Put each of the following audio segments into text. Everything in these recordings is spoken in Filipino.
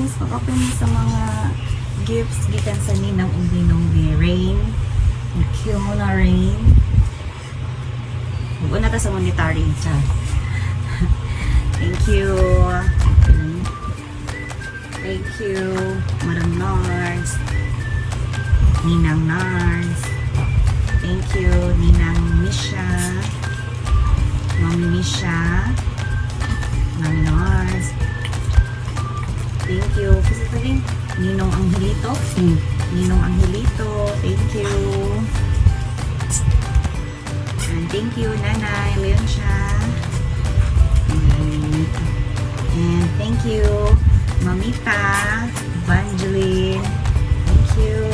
guys, mag-open mo sa mga gifts gikan sa ninang ug ninong ni Rain. Thank you muna, Rain. Una ta sa monetary siya. Thank you. Thank you, Madam Nars. Ninang Nars. Thank you, Ninang Misha. Mami Misha. Mami Nars. Thank you. Kasi sabihin, Ninong Angelito. Ninong Angelito. Thank you. And thank you, Nanay Leoncia. And thank you, Mamita, Evangeline. Thank you.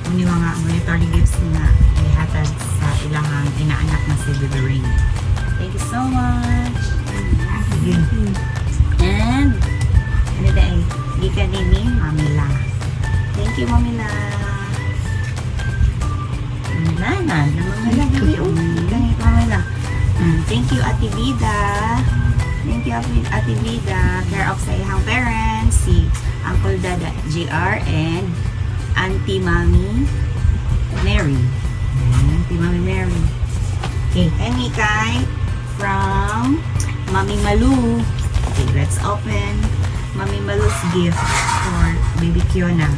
Muni mga monetary gifts na ihatag sa ilang inaanak na si Baby Rain. Thank you so much. And ano dahil? Gikan ni Mamila. Thank you, Mamila. Mamila. Mamila, gabi. Gikan ni Mamila. Thank you, Ate Vida. Thank you, Ate Vida. Care of sa ihang parents, si Uncle Dada JR and Auntie Mami Mary. Auntie Mami Mary. Okay, and Mikay from Mami Malu. Okay, let's open Mami Malu's gift for Baby Kiona.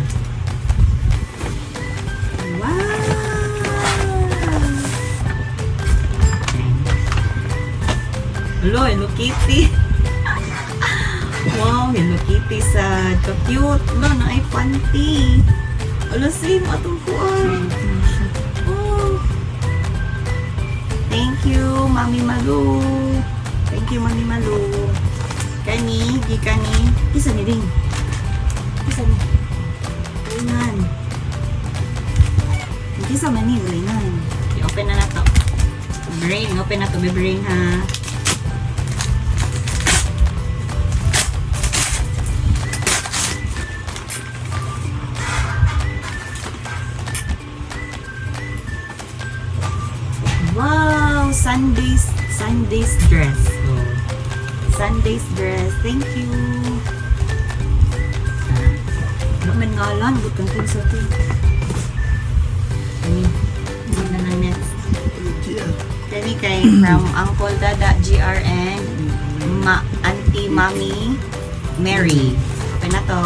Wow! Hello, Hello Kitty. Wow, Hello Kitty sa ka-cute. Hello, na ay panty. Hello, same atong kuan. Oh. Thank you, Mami Malu. Thank you, Mami Malu. Kani, di kani. Kisa ni ring. Kisa ni. Ulinan. Kisa man ni, ulinan. Okay, open na to. Brain, open na to, Baby Rain, ha. Wow, Sunday's dress. Oh. Sunday's dress. Thank you. Naman ngalan, but kang kinsa to. Ano na next? Kani kay from Uncle Dada GR and Auntie Mami Mary. Open na to.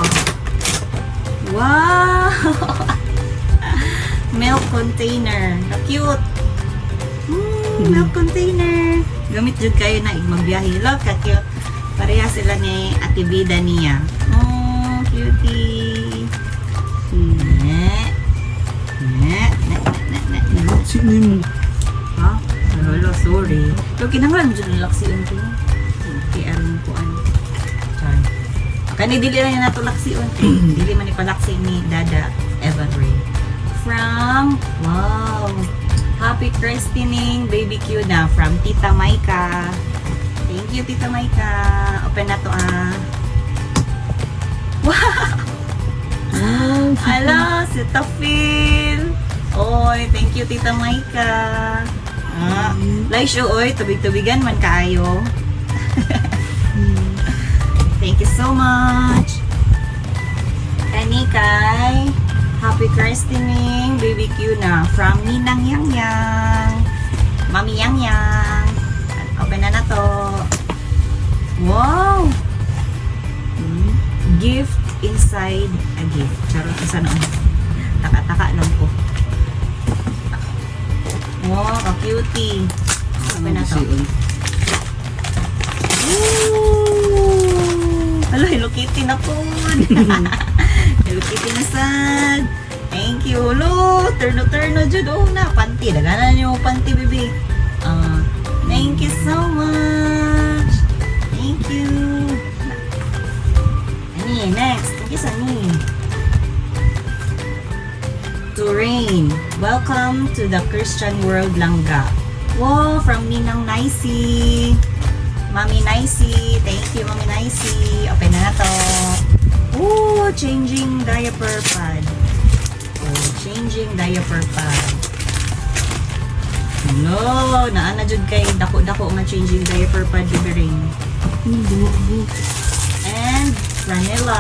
Wow! Milk container. Cute. Milk container. Gamit jud kayo na magbiyahe. Love ka cute. Pareha sila ni Ate Vida niya. Oh, cutie. Sino mo? Ha? Lolo, sorry. Pero kinahanglan mo dyan ang laksiyon ko. Okay, aron po ano. Char. Kani dili lang yung natulaksiyon. Dili man ipalaksi ni Dada Evan Ray. From, wow, Happy Christening Baby Q na from Tita Maika. Thank you, Tita Maika. Open na to, ah. Wow! Hello, si Tafil. Oy, thank you, Tita Maika. Like show, oy, tubig-tubigan man kaayo. Thank you so much. Kani kay Happy Christening Baby Q na from Ninang Yang Yang. Mami Yang Yang. Open na to. Wow! Gift inside a gift. Charot sa noon. Taka-taka lang po. Wow, ka-cutie. Open na to. Ooh! Hello, Hello Kitty na po. Hello Kitty na sad. Thank you. Hello, turno-turno dyan. Oh, na, panty. Daganan niyo panty, baby. Thank you so much. Thank you. Ani, next. Thank you, Sani. To Rain. Welcome to the Christian World Langga. Wow, from Ninang Nicey. Mami Nicey. Thank you, Mami Nicey. Open na to. Ooh, changing diaper pad. Oh, changing diaper pad. No, naana jud kay dako-dako nga changing diaper pad, Baby Rain. And Franela.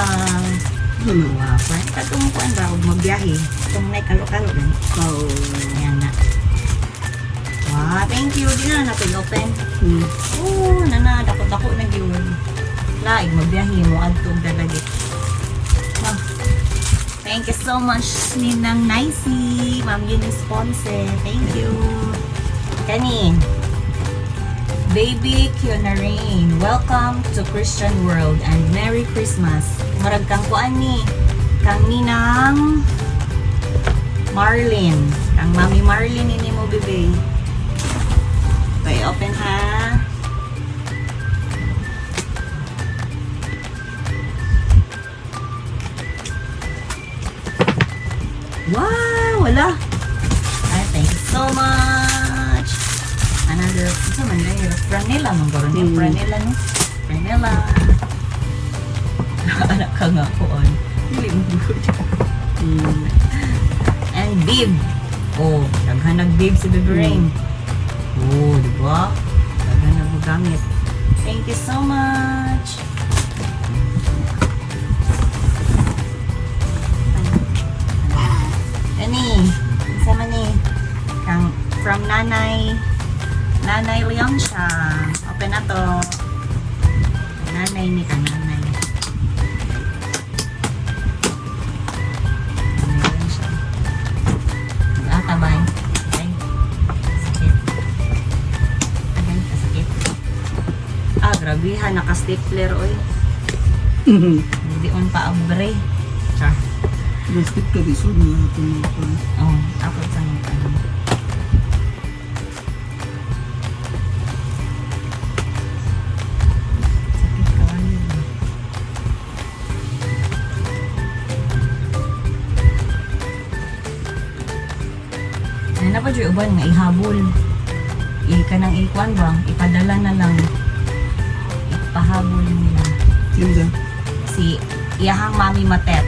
Ano? Wow, friend. Katumukuan ba? Huwag magbiyahe. Itong may kalo-kalo din. Oo. Ayan na. Wow, thank you. Di na natin open. Hmm. Oo, nana. Dako-dako na yun. Laig, magbiyahe mo. Adtog dalagi. Wow. Thank you so much, Ninang Nicey. Ma'am Eunice Ponce. Thank you. Kani. Baby Kionarain, welcome to Christian World and Merry Christmas. Marag kang kuan ni, kang Ninang Marlin. Kang Mami Marlin ini mo, bebe. Okay, open ha. Wow, wala. Ay, thank you so much. Another, isa man na yun. Franela, manggaroon yung Franela, no? Franela. Anak ka nga ko, on. Hindi mo good. And bib. Oh, naghanag bib si Baby Rain. Oh, di ba? Naghanag mo gamit. Thank you so much. Ani, isa man ni. Kang from Nanay Leon siya. Open na to. Nanay ni ka, nanay. Nanay siya. Tabay. Ay, sakit. Agay, kasakit. Ah, grabe ha. Naka-stapler, oy. Hindi on pa abre. Siya. Plastic ka rin. So, na Oh, ako sa mga ano. Sakit ka ba yun? Ano na pa dyan uban nga ihabol? Ika nang ikuan ba? Ipadala na lang. Ipahabol nila. Yun dyan. Si iyahang Mami Matet.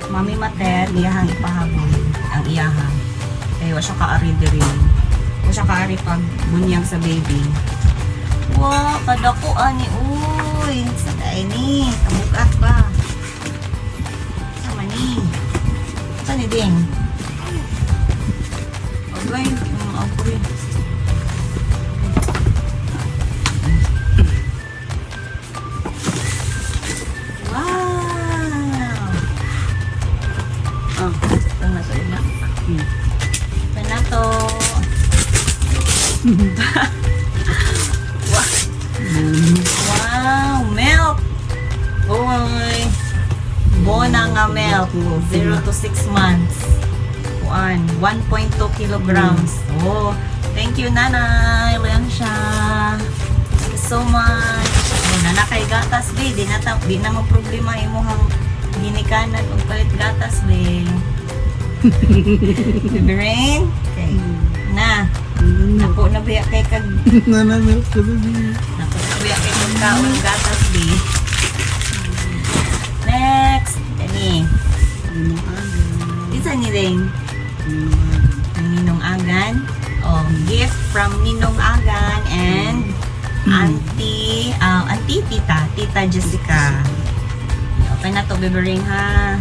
Mami Matet, iyahang ipahabol ang iyahang. Kaya wa siya kaari diri. Wa siya kaari pag bunyang sa baby. Wow, kadako ani uy. Sa dai ni, kabugat ba? Sama ni. Sa ni ding. Agay, apoy. Wow, milk! Uy! Bona nga milk. 0 to 6 months. 1.2 kilograms. Oh, thank you, Nanay. Leon siya. Thank you so much. Oh, nanakay gatas, be. Di na mo problema imuhang ginikanan o palit gatas, be. Baby Rain? Okay. Na. Napo na biya kay kag Nanamilk ka rin. napo na biya kay kag kaon gatas di. Next, kani. Isa ni Ring. Ang Ninong Agan. Oh, gift from Ninong Agan and Auntie Tita Jessica. Okay na to, Baby Ring, ha.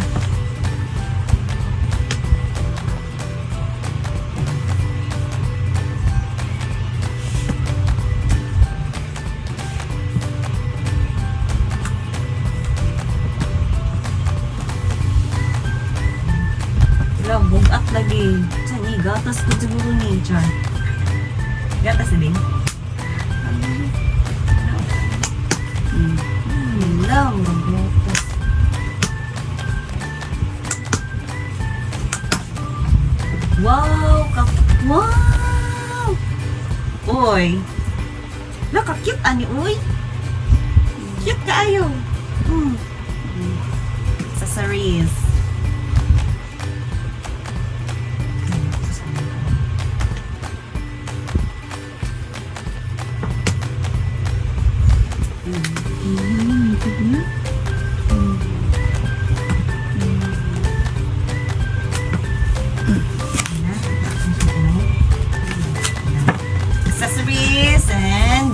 Bugak lagi. Saan ni? Gatas ko siguro ni. Char. Gatas din. Lang. Gatas. Wow! Wow! Uy! Laka, cute ani, uy! Cute ka ayo. Accessories. Accessories and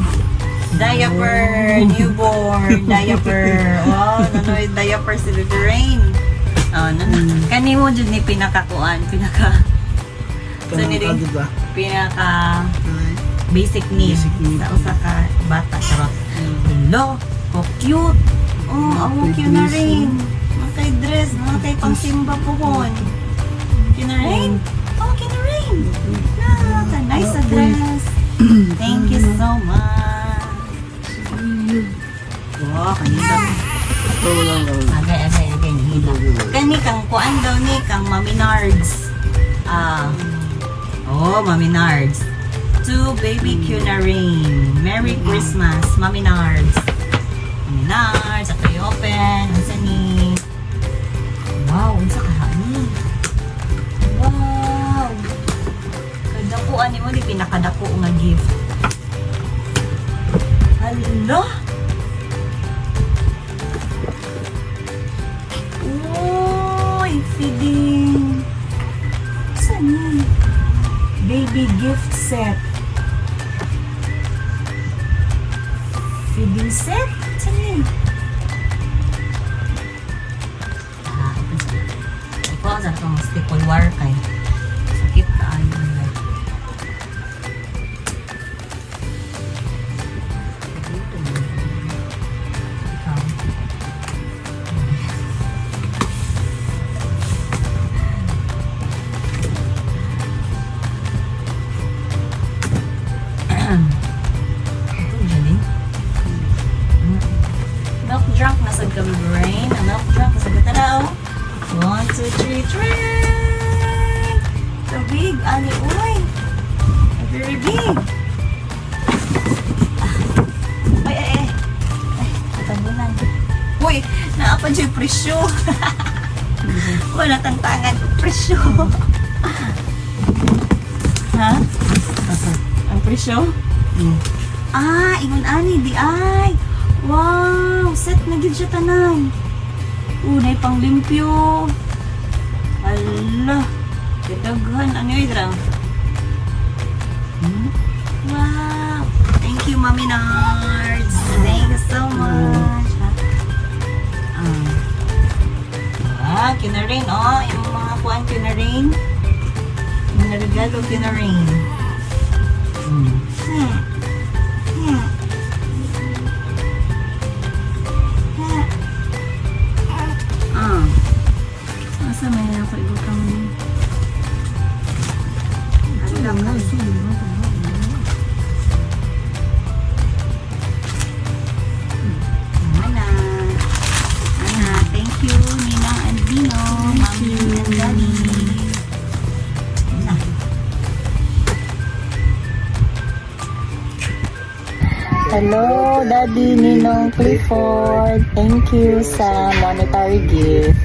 diaper, newborn diaper. Wow, jumper si Lorraine. Oh, kani mo jud ni pinakakuan, so ni Kanang diba? pinaka Ay. basic need Basic need. sa usa ka bata charot. Hello, ko cute. Oh, amo May cute na dress, rin. Makay dress, makay pangsimba pohon. Cute na rin. Oh, cute na rin. Na, nice sa dress. Thank you so much. Wow, kanina. Ito wala ka. Agay, hila. Kani kang kuan daw ni kang Mami Nards. Mami Nards. To Baby Cunarine. Merry Christmas, Mami Nards. Mami Nards, ako i-open. Unsa ni? Wow, unsa ka hani? Wow. Kadakuan ni mo di pinakadako nga gift. Hala. Uy, feeding. Saan yun? Baby gift set. Feeding set? Saan yun? Ito siya. Ito sa itong staple wire kay. Sakit ka ayun. Ikaw. Ito, galing. Milk drunk, nasag kami brain. Milk drunk, nasag ka taraw. 1, 2, 3, drink! So big, ani, uy. Very big. Ay, tatangunan. Uy, naapa dyan presyo. Wala tantangan, presyo. Ha? Ang presyo? Ingon ani, di ay. Wow, set na gid siya tanan. Unay pang limpyo. Hala. Kadaghan ano yun lang. Wow. Thank you, Mami Nards. Thank you so much. Kinarain. Oh, yung mga kuwan kinarain. Yung narigalo kinarain. Asa may ako ibutang ni. Ito lang nga. Ito lang nga. Ana, thank you, Ninang and Dino, Mami and Daddy. Ana. Hello, Daddy Ninong Clifford. Thank you sa monetary gift.